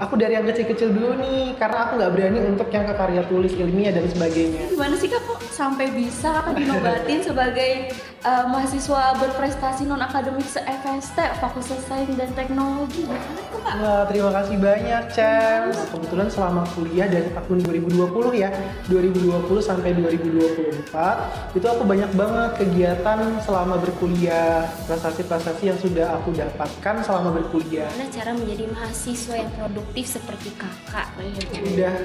Aku dari yang kecil-kecil dulu nih, karena aku nggak berani untuk yang ke karya tulis ilmiah dan sebagainya. Gimana sih kak kok sampai bisa kakak dinobatin sebagai mahasiswa berprestasi non akademik se-FST Fakultas Sains dan Teknologi? Gimana tuh kak? Wah, terima kasih banyak, Cem. Kebetulan selama kuliah dari tahun 2020 ya, 2020 sampai 2024, itu aku banyak banget kegiatan selama berkuliah, prestasi-prestasi yang sudah aku dapatkan selama berkuliah. Gimana cara menjadi mahasiswa yang produktif seperti kakak? Udah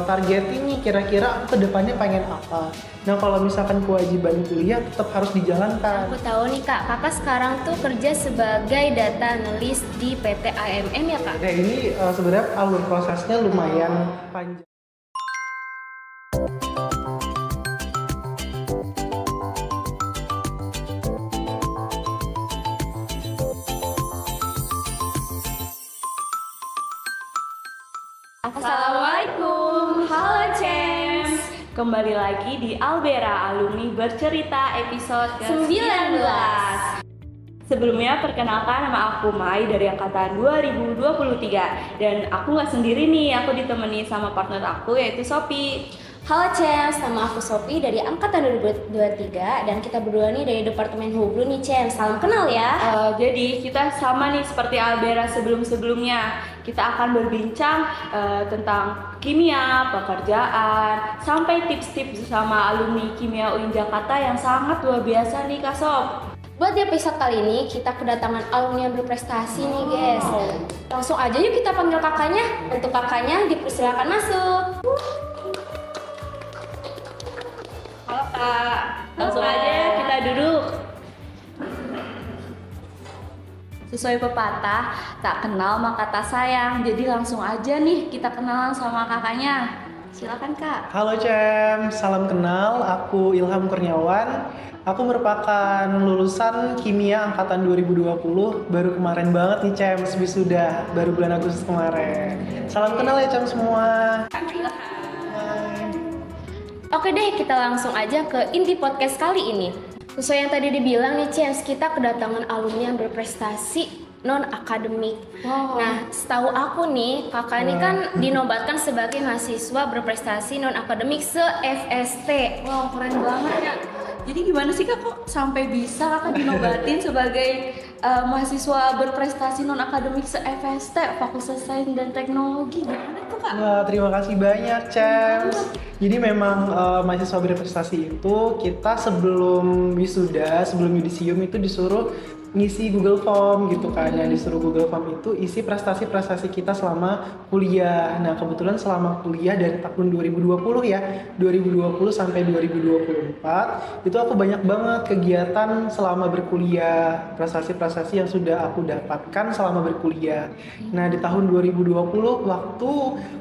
targetin nih kira-kira aku kedepannya pengen apa. Nah, kalau misalkan kewajiban kuliah tetap harus dijalankan. Aku tahu nih kak, kakak sekarang tuh kerja sebagai data analis di PT AMM ya kak? Nah, ini sebenarnya alur prosesnya lumayan panjang. Assalamualaikum, halo Cems. Kembali lagi di Albera Alumni Bercerita episode ke-19. Sebelumnya perkenalkan, nama aku Mai dari angkatan 2023. Dan aku nggak sendiri nih, aku ditemani sama partner aku yaitu Sophie. Halo Cems, nama aku Sophie dari angkatan 2023 dan kita berdua nih dari Departemen Hublu nih Cems. Salam kenal ya. Jadi kita sama nih seperti Albera sebelum-sebelumnya. Kita akan berbincang tentang kimia, pekerjaan, sampai tips-tips sama alumni kimia UIN Jakarta yang sangat luar biasa nih Kak Sob. Buat di episode kali ini kita kedatangan alumni yang berprestasi nih guys. Langsung aja yuk kita panggil kakaknya. Untuk kakaknya dipersilakan masuk. Halo Kak, langsung aja ya kita duduk. Sesuai pepatah, tak kenal maka tak sayang. Jadi langsung aja nih kita kenalan sama kakaknya. Silakan Kak. Halo Cem, salam kenal. Aku Ilham Kurniawan. Aku merupakan lulusan kimia angkatan 2020. Baru kemarin banget nih Cem, wisuda. Baru bulan Agustus kemarin. Salam kenal ya Cem semua. Hai. Oke deh, kita langsung aja ke inti podcast kali ini. Sesuai yang tadi dibilang nih Cems, kita kedatangan alumni yang berprestasi non akademik. Wow. Nah, setahu aku nih, kakak ini kan dinobatkan sebagai mahasiswa berprestasi non akademik se-FST. Wow, keren banget ya. Jadi gimana sih Kak kok sampai bisa kakak dinobatin sebagai mahasiswa berprestasi non akademik se-FST Fakultas Sains dan Teknologi? Gimana tuh Kak? Wah, terima kasih banyak Cem. Jadi memang mahasiswa berprestasi itu kita sebelum wisuda, sebelum yudisium itu disuruh ngisi Google Form gitu kan. Yang disuruh Google Form itu isi prestasi-prestasi kita selama kuliah. Nah, kebetulan selama kuliah dari tahun 2020 ya, 2020 sampai 2024, itu aku banyak banget kegiatan selama berkuliah, prestasi-prestasi yang sudah aku dapatkan selama berkuliah. Nah, di tahun 2020 waktu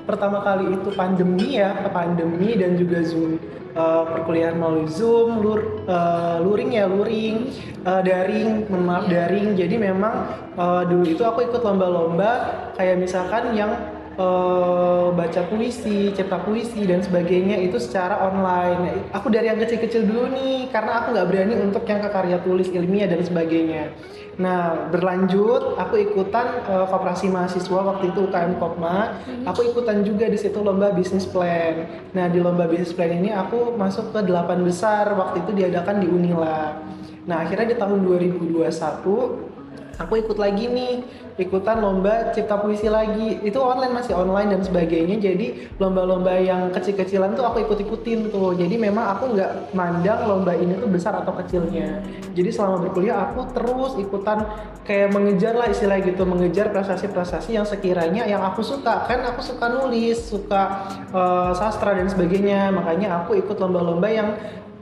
pertama kali itu pandemi ya, pandemi dan juga Zoom, perkuliahan melalui Zoom, luring, daring, maaf daring. Jadi memang dulu itu aku ikut lomba-lomba kayak misalkan yang baca puisi, cetak puisi dan sebagainya itu secara online. Aku dari yang kecil-kecil dulu nih, karena aku nggak berani untuk yang ke karya tulis ilmiah dan sebagainya. Nah, berlanjut, aku ikutan koperasi mahasiswa waktu itu UKM Kopma. Aku ikutan juga di situ lomba bisnis plan. Nah, di lomba bisnis plan ini aku masuk ke 8 besar. Waktu itu diadakan di Unila. Nah, akhirnya di tahun 2021 aku ikut lagi nih, ikutan lomba cipta puisi lagi. Itu masih online dan sebagainya. Jadi lomba-lomba yang kecil-kecilan tuh aku ikut-ikutin tuh. Jadi memang aku nggak mandang lomba ini tuh besar atau kecilnya. Jadi selama berkuliah aku terus ikutan kayak mengejar lah istilah gitu, mengejar prestasi-prestasi yang sekiranya yang aku suka. Kan aku suka nulis, suka sastra dan sebagainya. Makanya aku ikut lomba-lomba yang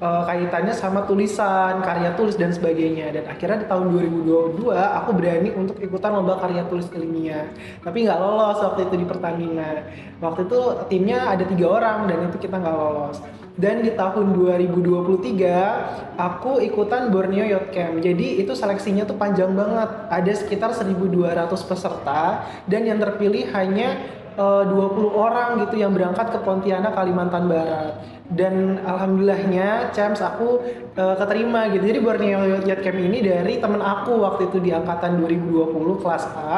kaitannya sama tulisan, karya tulis dan sebagainya. Dan akhirnya di tahun 2022 aku berani untuk ikutan lomba karya tulis ilmiah. Tapi nggak lolos waktu itu di pertandingan. Waktu itu timnya ada 3 orang dan itu kita nggak lolos. Dan di tahun 2023 aku ikutan Borneo Youth Camp. Jadi itu seleksinya tuh panjang banget. Ada sekitar 1.200 peserta dan yang terpilih hanya 20 orang gitu yang berangkat ke Pontianak, Kalimantan Barat. Dan alhamdulillahnya Champs aku keterima gitu. Jadi Borneo Youth Camp ini dari temen aku waktu itu di angkatan 2020 kelas A.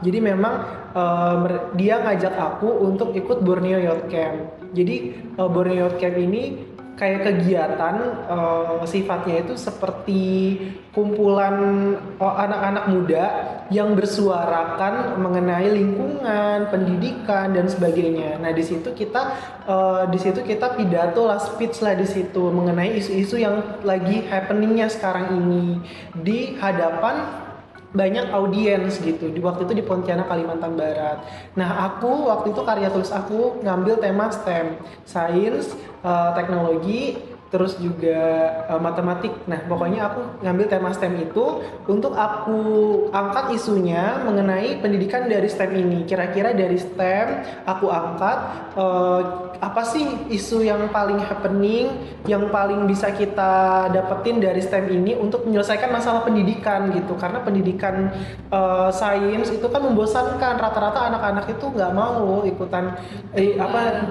Jadi memang dia ngajak aku untuk ikut Borneo Youth Camp. Jadi Borneo Youth Camp ini kayak kegiatan sifatnya itu seperti kumpulan anak-anak muda yang bersuarakan mengenai lingkungan, pendidikan dan sebagainya. Nah, di situ kita pidato lah, speech lah di situ mengenai isu-isu yang lagi happeningnya sekarang ini di hadapan banyak audiens gitu. Di waktu itu di Pontianak, Kalimantan Barat. Nah, aku waktu itu karya tulis aku ngambil tema STEM, sains, teknologi, terus juga matematik. Nah, pokoknya aku ngambil tema STEM itu untuk aku angkat isunya mengenai pendidikan dari STEM ini. Kira-kira dari STEM aku angkat apa sih isu yang paling happening, yang paling bisa kita dapetin dari STEM ini untuk menyelesaikan masalah pendidikan gitu. Karena pendidikan sains itu kan membosankan. Rata-rata anak-anak itu nggak mau ikutan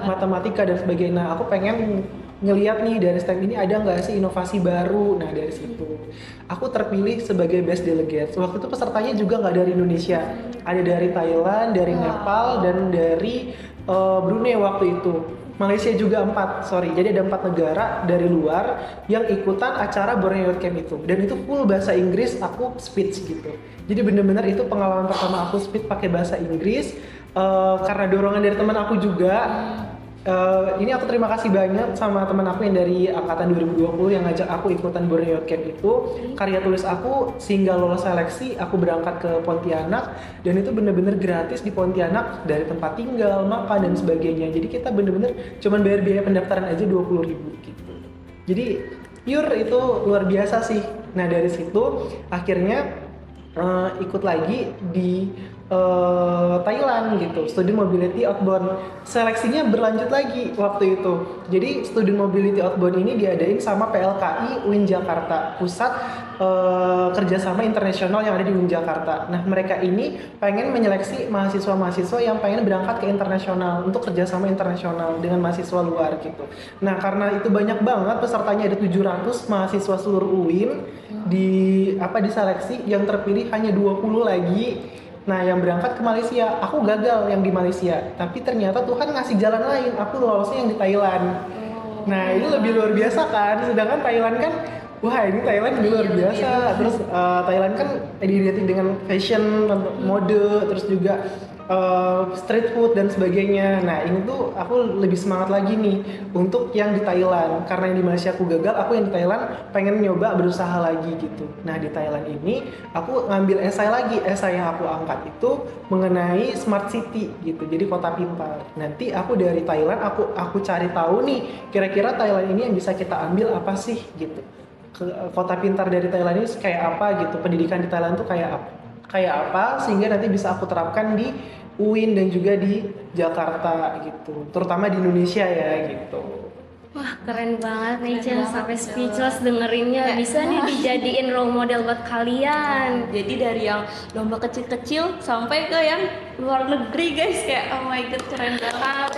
matematika dan sebagainya. Nah, aku pengen ngelihat nih dari STEM ini ada nggak sih inovasi baru. Nah, dari situ aku terpilih sebagai best delegate. Waktu itu pesertanya juga nggak dari Indonesia, ada dari Thailand, dari Nepal, dan dari Brunei waktu itu. Malaysia juga 4, jadi ada 4 negara dari luar yang ikutan acara Borneo Youth Camp itu. Dan itu full bahasa Inggris, aku speech gitu. Jadi bener-bener itu pengalaman pertama aku speech pakai bahasa Inggris. Karena dorongan dari teman aku juga. Ini aku terima kasih banyak sama teman aku yang dari angkatan 2020 yang ngajak aku ikutan Borneo Youth Camp itu. Karya tulis aku sehingga lolos seleksi, aku berangkat ke Pontianak dan itu bener-bener gratis di Pontianak dari tempat tinggal, makan dan sebagainya. Jadi kita bener-bener cuman bayar biaya pendaftaran aja 20.000 gitu. Jadi pure itu luar biasa sih. Nah, dari situ akhirnya ikut lagi di Thailand gitu, Student Mobility Outbound. Seleksinya berlanjut lagi waktu itu. Jadi Student Mobility Outbound ini diadain sama PLKI UIN Jakarta, pusat kerjasama internasional yang ada di UIN Jakarta. Nah, mereka ini pengen menyeleksi mahasiswa-mahasiswa yang pengen berangkat ke internasional untuk kerjasama internasional dengan mahasiswa luar gitu. Nah, karena itu banyak banget pesertanya, ada 700 mahasiswa seluruh UIN diseleksi, yang terpilih hanya 20 lagi. Nah, yang berangkat ke Malaysia, aku gagal yang di Malaysia. Tapi ternyata Tuhan ngasih jalan lain, aku lolosnya yang di Thailand. Nah, ini lebih luar biasa kan. Sedangkan Thailand kan, wah ini Thailand lebih luar biasa. Terus Thailand kan identik dengan fashion, mode, terus juga street food dan sebagainya. Nah, ini tuh aku lebih semangat lagi nih untuk yang di Thailand. Karena yang di Malaysia aku gagal, aku yang di Thailand pengen nyoba berusaha lagi gitu. Nah, di Thailand ini aku ngambil esai lagi. Esai yang aku angkat itu mengenai smart city gitu. Jadi kota pintar. Nanti aku dari Thailand aku cari tahu nih kira-kira Thailand ini yang bisa kita ambil apa sih gitu. Kota pintar dari Thailand ini kayak apa gitu. Pendidikan di Thailand tuh kayak apa sehingga nanti bisa aku terapkan di UIN dan juga di Jakarta gitu, terutama di Indonesia ya gitu. Wah, keren banget nih Cel, sampai speechless dengerinnya. Bisa nih dijadiin role model buat kalian. Jadi dari yang lomba kecil-kecil sampai ke yang luar negeri guys, kayak oh my god, keren banget.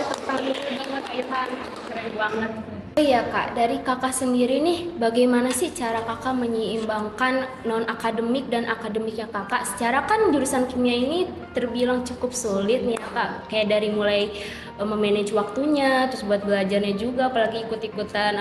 Keren banget. Iya Kak, dari Kakak sendiri nih, bagaimana sih cara Kakak menyeimbangkan non-akademik dan akademiknya Kakak? Secara kan jurusan kimia ini terbilang cukup sulit nih ya Kak, kayak dari mulai memanage waktunya, terus buat belajarnya juga, apalagi ikut-ikutan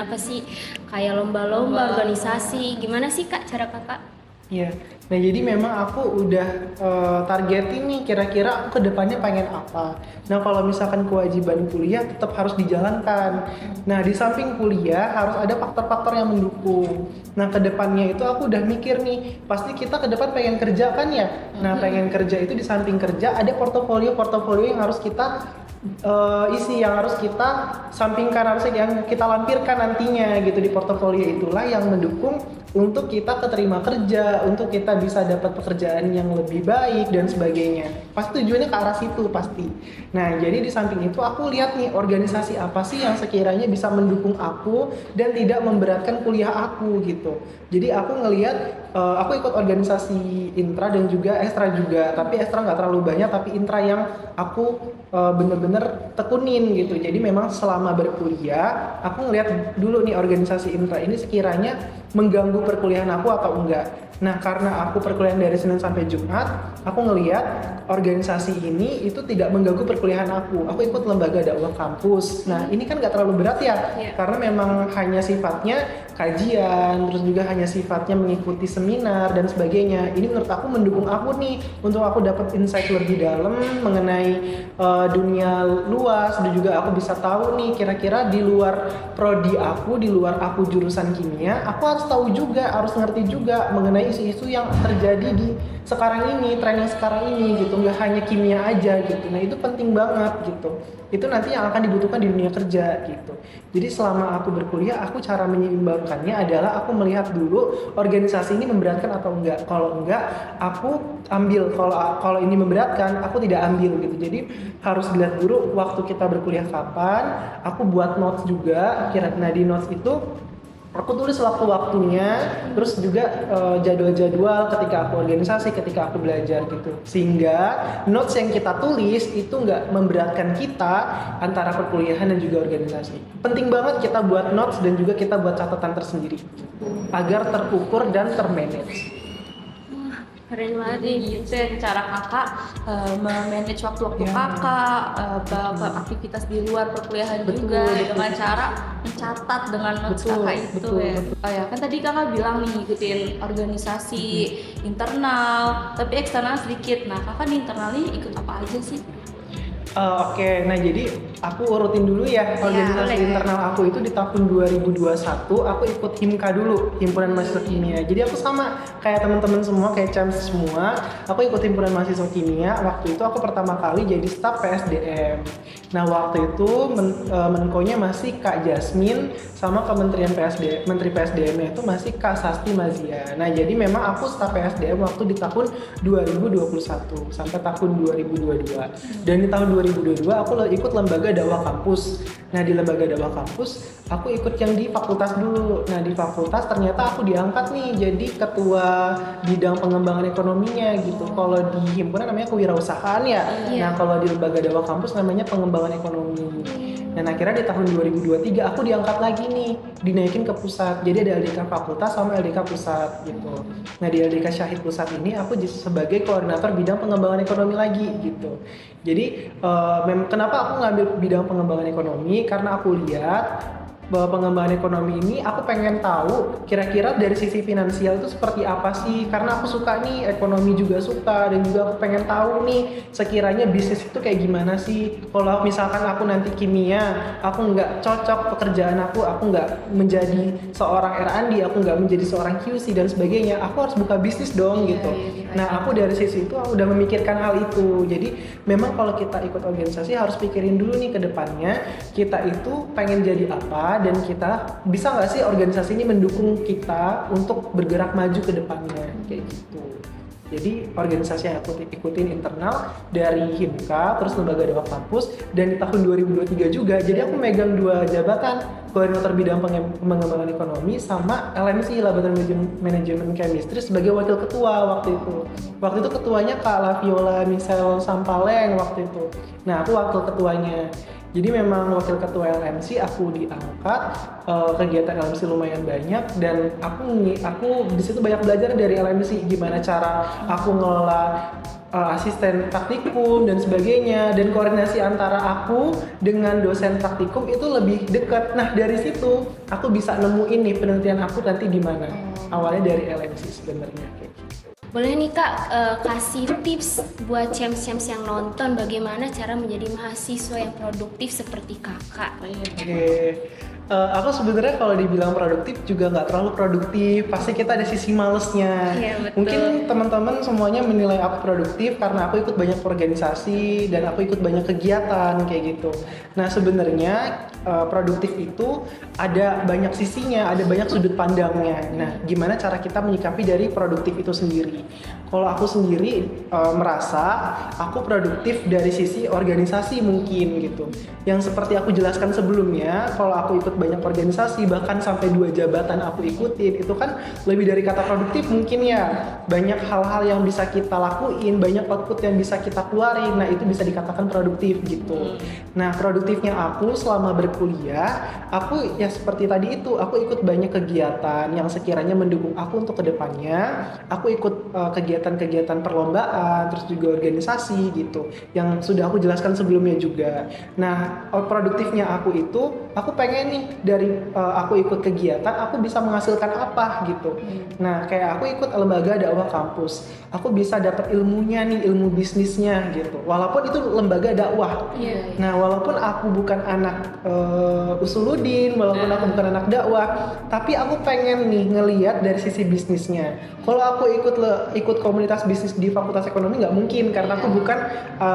kayak lomba-lomba, organisasi. Gimana sih Kak cara Kakak? Iya, nah jadi memang aku udah targetin nih kira-kira aku kedepannya pengen apa. Nah, kalau misalkan kewajiban kuliah tetap harus dijalankan. Nah, di samping kuliah harus ada faktor-faktor yang mendukung. Nah, kedepannya itu aku udah mikir nih, pasti kita ke depan pengen kerja kan ya. Nah, pengen kerja itu di samping kerja ada portofolio yang harus kita isi, yang harus kita sampingkan, harusnya yang kita lampirkan nantinya gitu. Di portofolio itulah yang mendukung untuk kita keterima kerja, untuk kita bisa dapat pekerjaan yang lebih baik dan sebagainya. pasti tujuannya ke arah situ pasti. Nah, jadi di samping itu aku lihat nih organisasi apa sih yang sekiranya bisa mendukung aku dan tidak memberatkan kuliah aku gitu. Jadi aku ngelihat aku ikut organisasi intra dan juga ekstra juga, tapi ekstra nggak terlalu banyak, tapi intra yang aku bener-bener tekunin gitu. Jadi memang selama berkuliah aku ngelihat dulu nih organisasi intra ini sekiranya mengganggu perkuliahan aku atau enggak. Nah, karena aku perkuliahan dari Senin sampai Jumat, aku ngelihat organisasi ini itu tidak mengganggu perkuliahan aku. Aku ikut lembaga dakwah kampus. Nah, ini kan nggak terlalu berat ya, karena memang hanya sifatnya kajian, terus juga hanya sifatnya mengikuti seminar dan sebagainya. Ini menurut aku mendukung aku nih untuk aku dapat insight lebih dalam mengenai dunia luas, dan juga aku bisa tahu nih kira-kira di luar prodi aku, di luar aku jurusan kimia, aku harus tahu juga, harus ngerti juga mengenai isu-isu yang terjadi di sekarang ini, tren yang sekarang ini gitu, nggak hanya kimia aja gitu. Nah, itu penting banget gitu. Itu nanti yang akan dibutuhkan di dunia kerja gitu. Jadi selama aku berkuliah, aku cara menyeimbangkannya adalah aku melihat dulu organisasi ini memberatkan atau enggak. Kalau enggak, aku ambil. Kalau ini memberatkan, aku tidak ambil gitu. Jadi harus dilihat dulu waktu kita berkuliah kapan. Aku buat notes juga. Nah, di notes itu aku tulis waktu-waktunya, terus juga jadwal-jadwal ketika aku organisasi, ketika aku belajar gitu. Sehingga notes yang kita tulis itu nggak memberatkan kita antara perkuliahan dan juga organisasi. Penting banget kita buat notes dan juga kita buat catatan tersendiri agar terukur dan termanage. Keren banget nih, gitu ya cara kakak memanage waktu-waktu kakak, aktivitas di luar perkuliahan juga dengan cara mencatat dengan notes kakak itu ya. Oh ya, kan tadi kakak bilang nih ngikutin organisasi internal, tapi eksternal sedikit. Nah, kakak di internal ini ikut apa aja sih? Oke, nah jadi aku urutin dulu ya organisasi internal aku itu di tahun 2021 aku ikut HIMKA dulu, Himpunan Mahasiswa Kimia. Jadi aku sama kayak teman-teman semua, kayak CEMS semua, aku ikut Himpunan Mahasiswa Kimia. Waktu itu aku pertama kali jadi staf PSDM. Nah, waktu itu menkonya masih Kak Jasmine, sama Kementerian PSDM, Menteri PSDM itu masih Kak Sasti Mazia. Nah, jadi memang aku staf PSDM waktu di tahun 2021 sampai tahun 2022. Dan di tahun 2022 aku ikut lembaga dakwah kampus. Nah, di lembaga dakwah kampus aku ikut yang di fakultas dulu. Nah, di fakultas ternyata aku diangkat nih jadi ketua bidang pengembangan ekonominya gitu. Kalau di himpunan namanya kewirausahaan ya. Nah, kalau di lembaga dakwah kampus namanya pengembangan ekonomi. Dan akhirnya di tahun 2023 aku diangkat lagi nih, dinaikin ke pusat. Jadi ada LDK fakultas sama LDK pusat gitu. Nah, di LDK Syahid pusat ini aku sebagai koordinator bidang pengembangan ekonomi lagi gitu. Jadi kenapa aku ngambil bidang pengembangan ekonomi? Karena aku lihat bahwa pengembangan ekonomi ini aku pengen tahu kira-kira dari sisi finansial itu seperti apa sih, karena aku suka nih, ekonomi juga suka, dan juga aku pengen tahu nih sekiranya bisnis itu kayak gimana sih. Kalau misalkan aku nanti kimia, aku nggak cocok pekerjaan aku nggak menjadi seorang R&D, aku nggak menjadi seorang QC dan sebagainya, aku harus buka bisnis dong gitu. Nah, aku dari sisi itu aku udah memikirkan hal itu. Jadi memang kalau kita ikut organisasi harus pikirin dulu nih ke depannya kita itu pengen jadi apa, dan kita bisa nggak sih organisasi ini mendukung kita untuk bergerak maju ke depannya kayak gitu. Jadi organisasi yang aku ikutin internal dari HIMKA, terus lembaga dakwah kampus, dan di tahun 2023 juga. Jadi aku megang 2 jabatan, koordinator bidang pengembangan ekonomi sama LMC, Laboratorium Manajemen Chemistry, sebagai wakil ketua waktu itu. Waktu itu ketuanya Kak Laviola Michelle Sampaleng waktu itu. Nah, aku wakil ketuanya. Jadi memang wakil ketua LMC aku diangkat, kegiatan LMC lumayan banyak, dan aku di situ banyak belajar dari LMC gimana cara aku ngelola asisten praktikum dan sebagainya, dan koordinasi antara aku dengan dosen praktikum itu lebih dekat. Nah, dari situ aku bisa nemuin nih penelitian aku nanti di mana. Awalnya dari LMC sebenarnya kayak gitu. Boleh nih Kak, kasih tips buat CEMS yang nonton bagaimana cara menjadi mahasiswa yang produktif seperti Kakak. Oke. Aku sebenarnya kalau dibilang produktif juga nggak terlalu produktif. Pasti kita ada sisi malesnya. Iya, betul. Mungkin teman-teman semuanya menilai aku produktif karena aku ikut banyak organisasi dan aku ikut banyak kegiatan kayak gitu. Nah sebenarnya produktif itu ada banyak sisinya, ada banyak sudut pandangnya. Nah gimana cara kita menyikapi dari produktif itu sendiri? Kalau aku sendiri merasa aku produktif dari sisi organisasi mungkin gitu. Yang seperti aku jelaskan sebelumnya, kalau aku ikut banyak organisasi bahkan sampai 2 jabatan aku ikutin, itu kan lebih dari kata produktif mungkin ya. Banyak hal-hal yang bisa kita lakuin, banyak output yang bisa kita keluarin. Nah itu bisa dikatakan produktif gitu. Nah produktifnya aku selama berkuliah, aku ya seperti tadi itu, aku ikut banyak kegiatan yang sekiranya mendukung aku untuk kedepannya. Aku ikut kegiatan-kegiatan perlombaan, terus juga organisasi gitu, yang sudah aku jelaskan sebelumnya juga. Nah produktifnya aku itu, aku pengen nih dari aku ikut kegiatan, aku bisa menghasilkan apa gitu. Nah kayak aku ikut lembaga dakwah kampus, aku bisa dapat ilmunya nih, ilmu bisnisnya gitu. Walaupun itu lembaga dakwah. Nah walaupun aku bukan anak usuludin, walaupun aku bukan anak dakwah, tapi aku pengen nih ngelihat dari sisi bisnisnya. Kalau aku ikut komunitas bisnis di Fakultas Ekonomi nggak mungkin karena aku bukan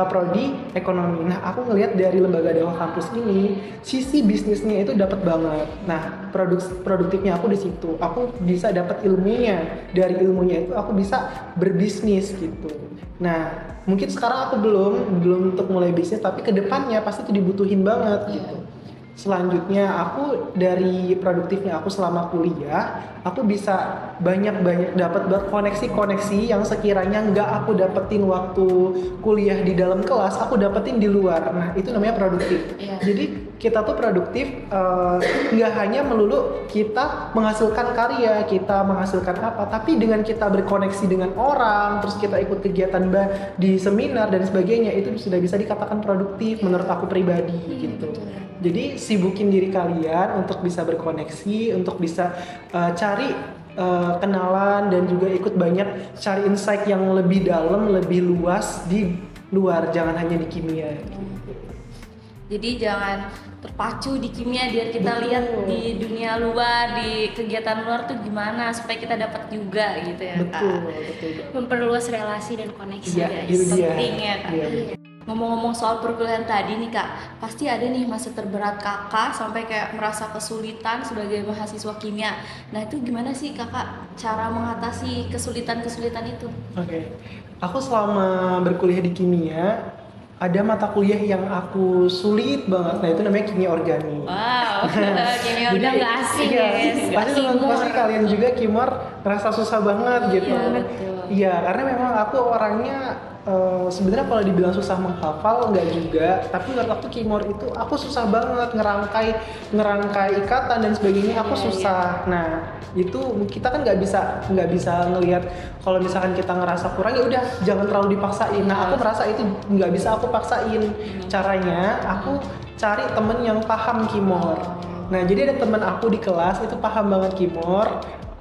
prodi ekonomi. Nah aku ngelihat dari lembaga dakwah kampus ini, sisi bisnisnya itu dapat banget. Nah produktifnya aku di situ. Aku bisa dapat ilmunya. Dari ilmunya itu aku bisa berbisnis gitu. Nah mungkin sekarang aku belum untuk mulai bisnis, tapi kedepannya pasti itu dibutuhin banget gitu. Selanjutnya aku dari produktifnya aku selama kuliah, aku bisa banyak dapat koneksi-koneksi yang sekiranya nggak aku dapetin waktu kuliah di dalam kelas, aku dapetin di luar. Nah itu namanya produktif. Jadi kita tuh produktif nggak hanya melulu kita menghasilkan karya, kita menghasilkan apa, tapi dengan kita berkoneksi dengan orang, terus kita ikut kegiatan di seminar dan sebagainya, itu sudah bisa dikatakan produktif menurut aku pribadi gitu. Jadi sibukin diri kalian untuk bisa berkoneksi, untuk bisa cari kenalan dan juga ikut banyak cari insight yang lebih dalam, lebih luas di luar, jangan hanya di kimia. Jadi jangan terpacu di kimia, biar kita lihat di dunia luar, di kegiatan luar tuh gimana supaya kita dapat juga gitu ya. Betul. Memperluas relasi dan koneksi, guys. Penting ya Kak. Ngomong-ngomong soal perkuliahan tadi nih Kak, pasti ada nih masa terberat Kakak sampai kayak merasa kesulitan sebagai mahasiswa kimia. Nah itu gimana sih Kakak cara mengatasi kesulitan-kesulitan itu? Oke. Aku selama berkuliah di kimia, ada mata kuliah yang aku sulit banget. Nah itu namanya kimia organik. Wow, kimia Udah organik. nggak asing Iya, ya guys. pasti kalian juga kimor ngerasa susah banget gitu. Iya, karena memang aku orangnya sebenarnya kalau dibilang susah menghafal nggak juga, tapi menurut aku kimor itu aku susah banget ngerangkai ikatan dan sebagainya, aku susah. Nah itu kita kan nggak bisa ngelihat kalau misalkan kita ngerasa kurang, ya udah jangan terlalu dipaksain. Nah aku merasa itu nggak bisa aku paksain. Caranya aku cari temen yang paham kimor. Nah jadi ada temen aku di kelas itu paham banget kimor.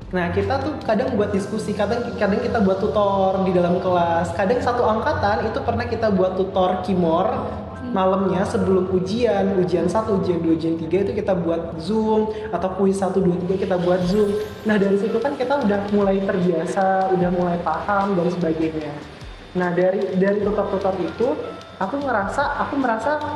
Nah kita tuh kadang buat diskusi, kadang kita buat tutor di dalam kelas. Kadang satu angkatan itu pernah kita buat tutor kimor malamnya sebelum ujian 1, ujian 2, ujian 3 itu kita buat Zoom, atau kuis 1, 2, 3 kita buat Zoom. Nah dari situ kan kita udah mulai terbiasa, udah mulai paham dan sebagainya. Nah dari tutor-tutor itu aku merasa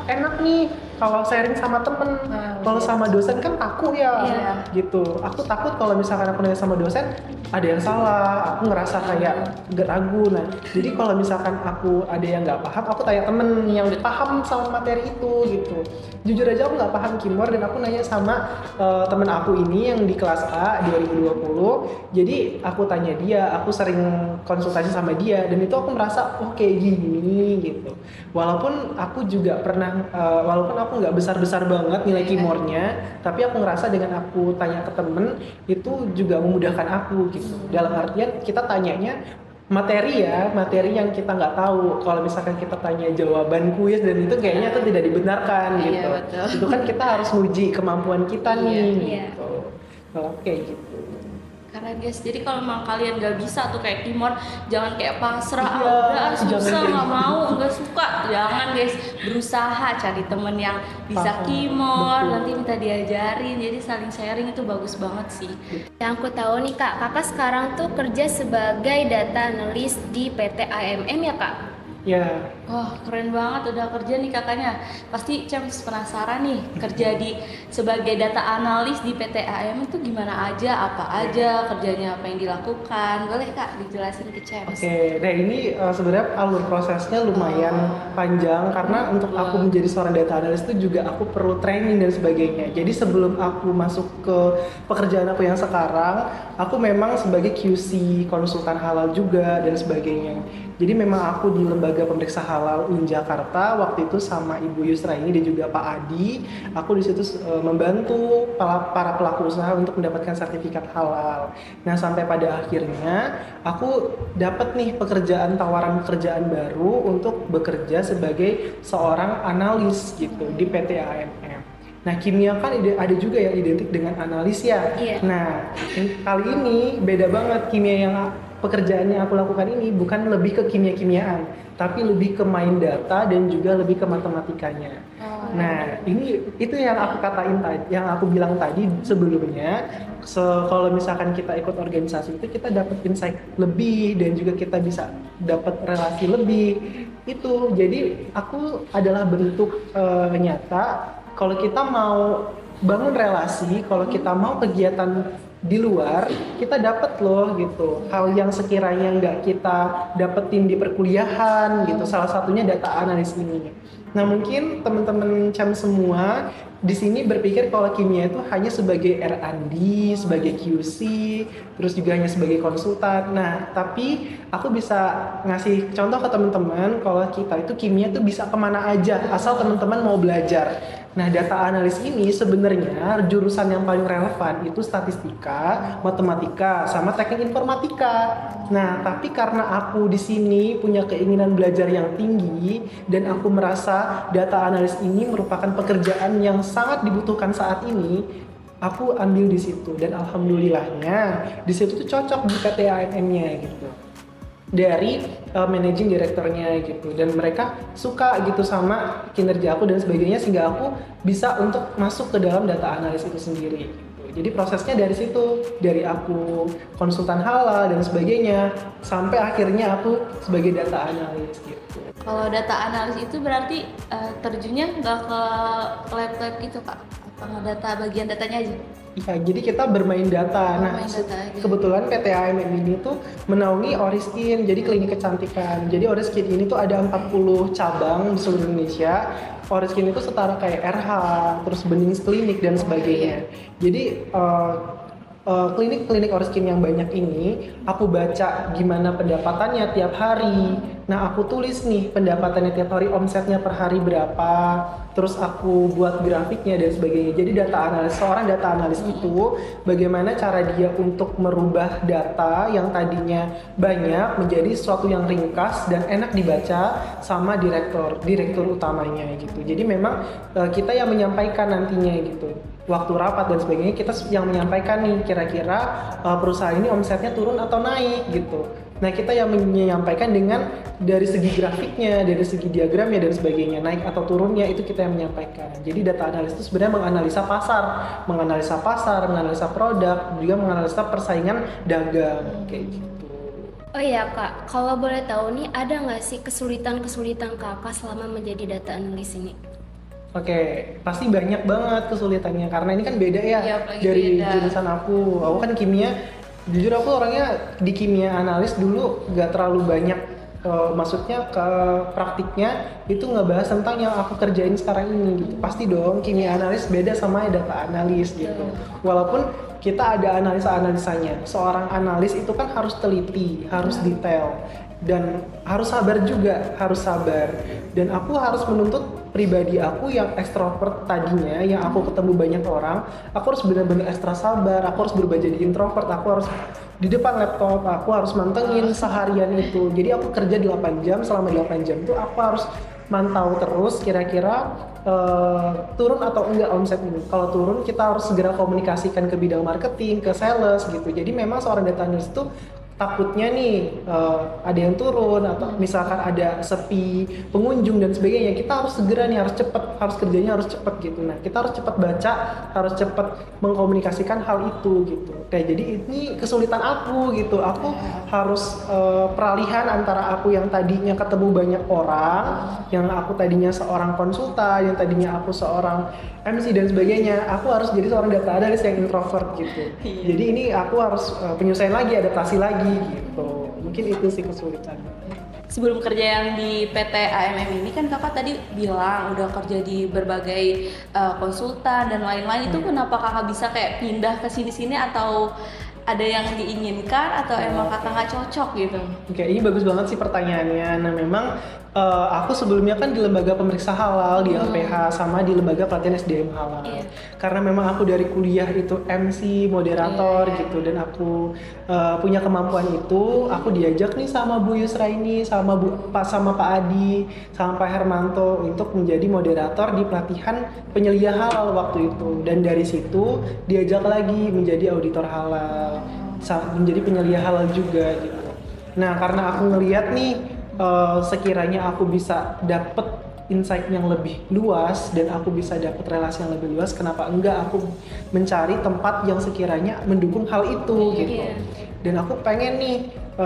enak nih kalau sharing sama temen. Kalau sama dosen kan kaku ya, gitu. Aku takut kalau misalkan aku nanya sama dosen ada yang salah, aku ngerasa kayak ragu. Nah, jadi kalau misalkan aku ada yang nggak paham, aku tanya temen yang paham sama materi itu, gitu. Jujur aja aku nggak paham kimor dan aku nanya sama temen aku ini yang di kelas A 2020. Jadi aku tanya dia, aku sering konsultasi sama dia dan itu aku merasa kayak gini gitu. Walaupun aku juga pernah, walaupun aku nggak besar-besar banget nilai kimornya, tapi aku ngerasa dengan aku tanya ke temen itu juga memudahkan aku gitu. Dalam artian kita tanyanya materi yang kita nggak tahu. Kalau misalkan kita tanya jawaban kuis dan itu kayaknya itu tidak dibenarkan gitu. Betul. Itu kan kita harus uji kemampuan kita nih gitu. Oke gitu. keren guys. Jadi kalau memang kalian gak bisa tuh kayak Timor, jangan kayak pasrah, Iya, udah jangan susah, kayak nggak gitu. mau, nggak suka. Jangan guys, berusaha cari temen yang bisa Paham, Timor, betul. nanti minta diajarin. Jadi saling sharing itu bagus banget sih. Yang aku tahu nih kak, kakak sekarang tuh kerja sebagai data analis di PT AMM ya kak? Ya, Wah keren banget udah kerja nih kakaknya. Pasti Cems penasaran nih kerja sebagai data analis di PT AM itu gimana aja, apa aja kerjanya, apa yang dilakukan. Boleh kak dijelasin ke Cems? oke. Nah ini sebenarnya alur prosesnya lumayan panjang karena untuk aku menjadi seorang data analis itu juga aku perlu training dan sebagainya. Jadi sebelum aku masuk ke pekerjaan aku yang sekarang, aku memang sebagai QC konsultan halal juga dan sebagainya. Jadi memang aku di lembaga pemeriksa halal UIN Jakarta waktu itu sama Ibu Yusra ini dan juga Pak Adi, aku di situ membantu para pelaku usaha untuk mendapatkan sertifikat halal. Nah sampai pada akhirnya aku dapat nih tawaran pekerjaan baru untuk bekerja sebagai seorang analis gitu di PT AMM. Nah kimia kan ada juga yang identik dengan analis ya. Iya. Nah kali ini beda banget pekerjaan yang aku lakukan ini bukan lebih ke kimia-kimiaan, tapi lebih ke main data dan juga lebih ke matematikanya. Nah, itu yang aku katain tadi, yang aku bilang tadi sebelumnya. Kalau misalkan kita ikut organisasi itu kita dapat insight lebih dan juga kita bisa dapat relasi lebih. Itu jadi aku adalah bentuk nyata kalau kita mau bangun relasi, kalau kita mau kegiatan di luar, kita dapat loh gitu hal yang sekiranya nggak kita dapetin di perkuliahan gitu, salah satunya data analis ini. Nah mungkin teman-teman CAM semua di sini berpikir kalau kimia itu hanya sebagai R&D, sebagai QC, terus juga hanya sebagai konsultan. Nah tapi aku bisa ngasih contoh ke teman-teman kalau kita itu kimia itu bisa kemana aja asal teman-teman mau belajar. Nah, data analis ini sebenarnya jurusan yang paling relevan itu statistika, matematika, sama teknik informatika. Nah, tapi karena aku di sini punya keinginan belajar yang tinggi dan aku merasa data analis ini merupakan pekerjaan yang sangat dibutuhkan saat ini, aku ambil di situ dan alhamdulillahnya di situ tuh cocok di PT AMM-nya gitu. Dari managing directornya gitu, dan mereka suka gitu sama kinerja aku dan sebagainya sehingga aku bisa untuk masuk ke dalam data analis itu sendiri gitu. Jadi prosesnya dari situ, dari aku konsultan halal dan sebagainya sampai akhirnya aku sebagai data analis gitu. Kalau data analis itu berarti terjunnya nggak ke lab-lab gitu kak? Apa bagian datanya aja? Ya, jadi kita bermain data. Bermain data aja. Kebetulan PT AMM ini tuh menaungi Oriskin, jadi klinik kecantikan. Jadi Oriskin ini tuh ada 40 cabang di seluruh Indonesia. Oriskin itu setara kayak RH, terus Benings Klinik dan sebagainya. Jadi klinik-klinik Oriskin yang banyak ini, aku baca gimana pendapatannya tiap hari. Nah, aku tulis nih pendapatannya tiap hari, omsetnya per hari berapa, terus aku buat grafiknya dan sebagainya. Jadi seorang data analis itu bagaimana cara dia untuk merubah data yang tadinya banyak menjadi sesuatu yang ringkas dan enak dibaca sama direktur utamanya gitu. Jadi memang kita yang menyampaikan nantinya gitu. Waktu rapat dan sebagainya kita yang menyampaikan nih kira-kira perusahaan ini omsetnya turun atau naik gitu. Nah kita yang menyampaikan dengan dari segi grafiknya, dari segi diagramnya dan sebagainya, naik atau turunnya itu kita yang menyampaikan. Jadi data analis itu sebenarnya menganalisa pasar, menganalisa produk, juga menganalisa persaingan dagang kayak gitu. Oh iya kak, kalau boleh tahu nih ada nggak sih kesulitan-kesulitan kakak selama menjadi data analis ini? Oke, pasti banyak banget kesulitannya karena ini kan beda ya dari jurusan aku. Aku kan kimia, jujur aku orangnya di kimia analis dulu gak terlalu banyak, maksudnya ke praktiknya itu ngebahas tentang yang aku kerjain sekarang ini gitu. Pasti dong kimia analis beda sama data analis gitu. Walaupun kita ada analisa-analisanya. Seorang analis itu kan harus teliti, harus detail dan harus sabar juga, harus sabar. Dan aku harus menuntut pribadi aku yang ekstrovert tadinya, yang aku ketemu banyak orang, aku harus benar-benar ekstra sabar, aku harus berubah jadi introvert, aku harus di depan laptop, aku harus mantengin seharian itu. Jadi aku kerja 8 jam, selama 8 jam itu aku harus mantau terus kira-kira turun atau enggak omset ini. Kalau turun kita harus segera komunikasikan ke bidang marketing, ke sales gitu. Jadi memang seorang data analyst itu takutnya nih ada yang turun atau misalkan ada sepi pengunjung dan sebagainya, kita harus segera nih, harus cepet, harus kerjanya harus cepet gitu. Nah kita harus cepet baca, harus cepet mengkomunikasikan hal itu gitu. Kayak jadi ini kesulitan aku gitu, aku harus peralihan antara aku yang tadinya ketemu banyak orang, yang aku tadinya seorang konsultan, yang tadinya aku seorang MC dan sebagainya, aku harus jadi seorang data analis yang introvert gitu. Jadi ini aku harus penyesuaian lagi, adaptasi lagi gitu. Mungkin itu sih kesulitannya. Sebelum kerja yang di PT AMM ini kan kakak tadi bilang udah kerja di berbagai konsultan dan lain-lain. Itu kenapa kakak bisa kayak pindah ke sini-sini, atau ada yang diinginkan atau emang kakak nggak cocok gitu? Oke, ini bagus banget sih pertanyaannya. Nah memang aku sebelumnya kan di lembaga pemeriksa halal di LPH sama di lembaga pelatihan SDM halal. Karena memang aku dari kuliah itu MC, moderator gitu, dan aku punya kemampuan itu, aku diajak nih sama Bu Yusraini, sama Pak Adi, sama Pak Hermanto untuk menjadi moderator di pelatihan penyelia halal waktu itu. Dan dari situ diajak lagi menjadi auditor halal, menjadi penyelia halal juga gitu. Nah karena aku ngeliat nih sekiranya aku bisa dapet insight yang lebih luas dan aku bisa dapet relasi yang lebih luas, kenapa enggak aku mencari tempat yang sekiranya mendukung hal itu gitu. Dan aku pengen nih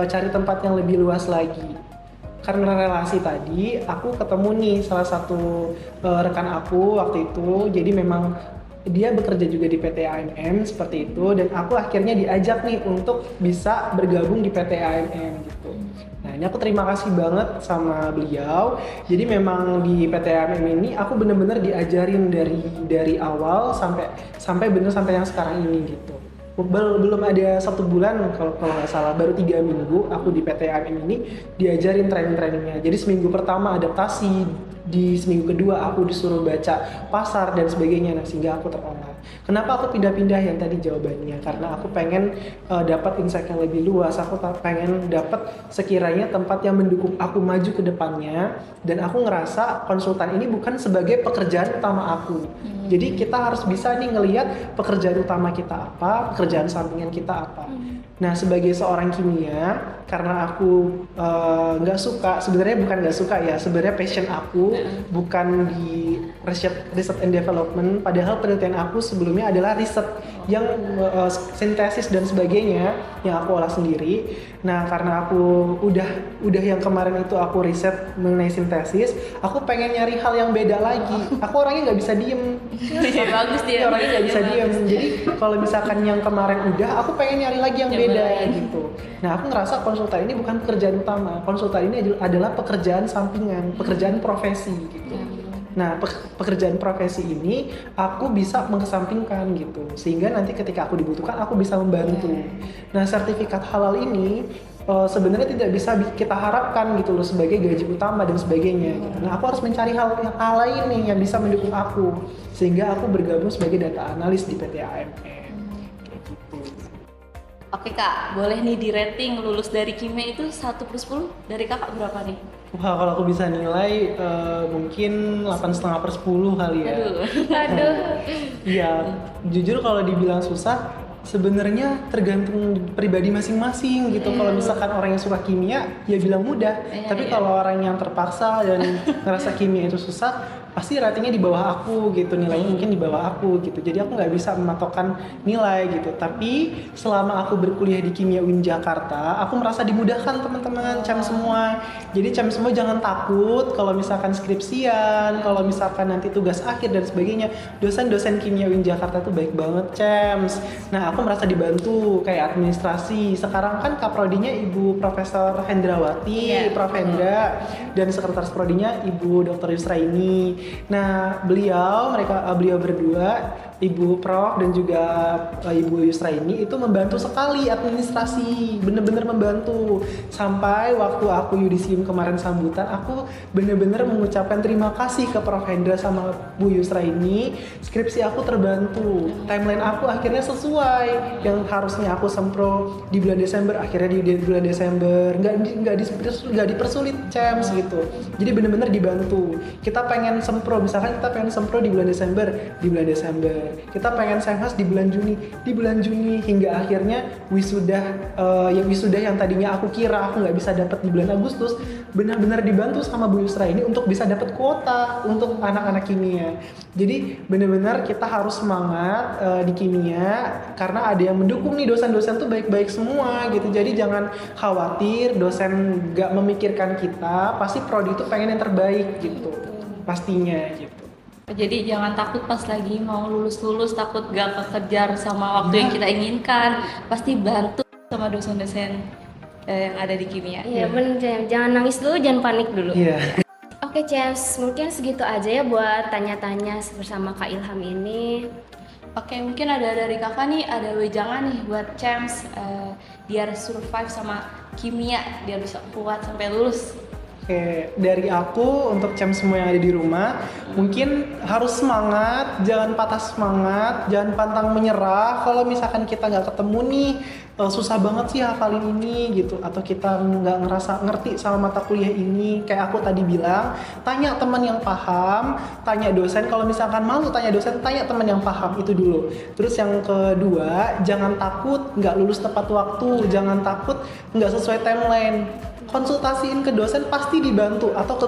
cari tempat yang lebih luas lagi. Karena relasi tadi, aku ketemu nih salah satu rekan aku waktu itu, jadi memang dia bekerja juga di PT AMM seperti itu, dan aku akhirnya diajak nih untuk bisa bergabung di PT AMM gitu. Nah ini aku terima kasih banget sama beliau. Jadi memang di PT AMM ini aku bener-bener diajarin dari awal sampai bener sampai yang sekarang ini gitu. Belum ada 1 bulan kalau nggak salah, baru 3 minggu aku di PT AMM ini diajarin training-trainingnya. Jadi seminggu pertama adaptasi, di seminggu kedua aku disuruh baca pasar dan sebagainya, nah sehingga aku terolah. Kenapa aku pindah-pindah yang tadi jawabannya? Karena aku pengen dapat insight yang lebih luas, aku pengen dapat sekiranya tempat yang mendukung aku maju ke depannya, dan aku ngerasa konsultan ini bukan sebagai pekerjaan utama aku. Jadi kita harus bisa nih ngelihat pekerjaan utama kita apa, pekerjaan sampingan kita apa. Nah sebagai seorang kimia, karena aku nggak suka, sebenarnya bukan nggak suka ya, sebenarnya passion aku bukan di research and development, padahal penelitian aku sebelumnya adalah riset yang sintesis dan sebagainya yang aku olah sendiri. Nah karena aku udah yang kemarin itu aku riset mengenai sintesis, aku pengen nyari hal yang beda lagi. Aku orangnya nggak bisa diem. Bagus dia. Orangnya nggak bisa diem. Jadi kalau misalkan yang kemarin udah, aku pengen nyari lagi yang beda gitu. Nah aku ngerasa konsultan ini bukan pekerjaan utama. Konsultan ini adalah pekerjaan sampingan, pekerjaan profesi gitu. Nah, pekerjaan profesi ini aku bisa mengesampingkan gitu, sehingga nanti ketika aku dibutuhkan aku bisa membantu. Nah, sertifikat halal ini sebenarnya tidak bisa kita harapkan gitu loh sebagai gaji utama dan sebagainya gitu. Nah, aku harus mencari hal lain nih yang bisa mendukung aku, sehingga aku bergabung sebagai data analis di PT AMM. Kayak gitu. Oke kak, boleh nih di rating lulus dari kimia itu 1/10 dari kakak berapa nih? Wah, kalau aku bisa nilai mungkin 8,5/10 kali ya. Aduh. Iya, jujur kalau dibilang susah, sebenarnya tergantung pribadi masing-masing gitu. Kalau misalkan orang yang suka kimia, ya bilang mudah. Tapi kalau orang yang terpaksa dan ngerasa kimia itu susah, pasti ratingnya di bawah aku gitu, nilainya mungkin di bawah aku gitu. Jadi aku nggak bisa mematokkan nilai gitu. Tapi selama aku berkuliah di Kimia UIN Jakarta, aku merasa dimudahkan teman-teman, CEM semua. Jadi CEM semua jangan takut kalau misalkan skripsian, kalau misalkan nanti tugas akhir dan sebagainya. Dosen-dosen Kimia UIN Jakarta tuh baik banget, CEMS. Nah aku merasa dibantu kayak administrasi. Sekarang kan kaprodinya Ibu Profesor Hendrawati, Prof. Hendra, dan sekretaris prodinya Ibu Dr. Yusraini. Nah beliau berdua Ibu Prof dan juga Ibu Yusra ini itu membantu sekali administrasi, bener-bener membantu. Sampai waktu aku yudisium kemarin sambutan, aku bener-bener mengucapkan terima kasih ke Prof Hendra sama Bu Yusra ini. Skripsi aku terbantu, timeline aku akhirnya sesuai. Yang harusnya aku sempro di bulan Desember, akhirnya di bulan Desember. Nggak dipersulit CEMS gitu. Jadi bener-bener dibantu. Kita pengen sempro, misalkan kita pengen sempro di bulan Desember, di bulan Desember. Kita pengen senghas di bulan Juni, di bulan Juni, hingga akhirnya wisuda yang tadinya aku kira aku nggak bisa dapat di bulan Agustus, benar-benar dibantu sama Bu Yusra ini untuk bisa dapat kuota untuk anak-anak kimia. Jadi benar-benar kita harus semangat di kimia karena ada yang mendukung nih, dosen-dosen tuh baik-baik semua gitu. Jadi jangan khawatir dosen nggak memikirkan kita, pasti prodi itu pengen yang terbaik gitu, pastinya gitu. Jadi jangan takut pas lagi mau lulus takut gak kekejar sama waktu yang kita inginkan. Pasti bantu sama dosen-dosen yang ada di kimia. Iya bener James, jangan nangis dulu, jangan panik dulu. Iya. Oke James, mungkin segitu aja ya buat tanya-tanya bersama Kak Ilham ini. Oke, mungkin ada dari kakak nih, ada wejangan nih buat CEMS biar survive sama kimia, biar bisa kuat sampai lulus. Oke, dari aku untuk CEMS semua yang ada di rumah, mungkin harus semangat, jangan patah semangat, jangan pantang menyerah. Kalau misalkan kita nggak ketemu nih, susah banget sih hafalin ini gitu, atau kita nggak ngerti sama mata kuliah ini, kayak aku tadi bilang, tanya teman yang paham, tanya dosen. Kalau misalkan malu tanya dosen, tanya teman yang paham, itu dulu. Terus yang kedua, jangan takut nggak lulus tepat waktu, jangan takut nggak sesuai timeline. Konsultasiin ke dosen, pasti dibantu, atau ke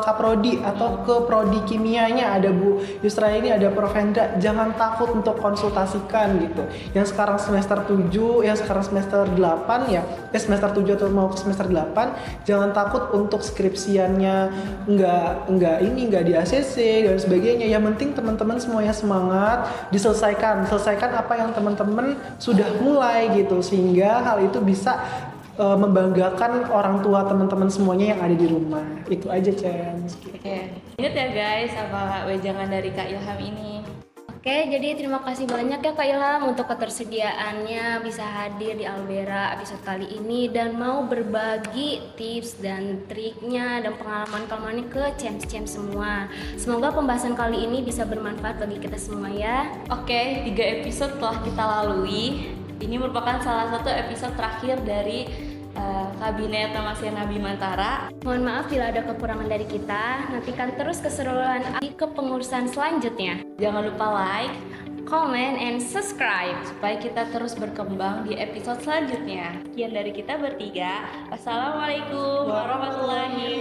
kaprodi atau ke prodi kimianya, ada Bu Yusra ini, ada Prof Hendra. Jangan takut untuk konsultasikan gitu. Yang sekarang semester 7, yang sekarang semester 8 ya, semester 7 atau mau ke semester 8, jangan takut untuk skripsiannya nggak di ACC dan sebagainya. Yang penting teman-teman semuanya semangat, selesaikan apa yang teman-teman sudah mulai gitu, sehingga hal itu bisa membanggakan orang tua teman-teman semuanya yang ada di rumah. Itu aja, Cens. Oke. Ingat ya guys, apa wejangan dari Kak Ilham ini. Oke, jadi terima kasih banyak ya Kak Ilham untuk ketersediaannya bisa hadir di Albera episode kali ini dan mau berbagi tips dan triknya dan pengalaman-pengalamannya ke CEMS semua. Semoga pembahasan kali ini bisa bermanfaat bagi kita semua ya. Oke, 3 episode telah kita lalui. Ini merupakan salah satu episode terakhir dari Kabinet Tamasya Nabi Mantara. Mohon maaf bila ada kekurangan dari kita. Nantikan terus keseruan di kepengurusan selanjutnya. Jangan lupa like, comment, and subscribe supaya kita terus berkembang di episode selanjutnya. Sekian dari kita bertiga. Wassalamualaikum warahmatullahi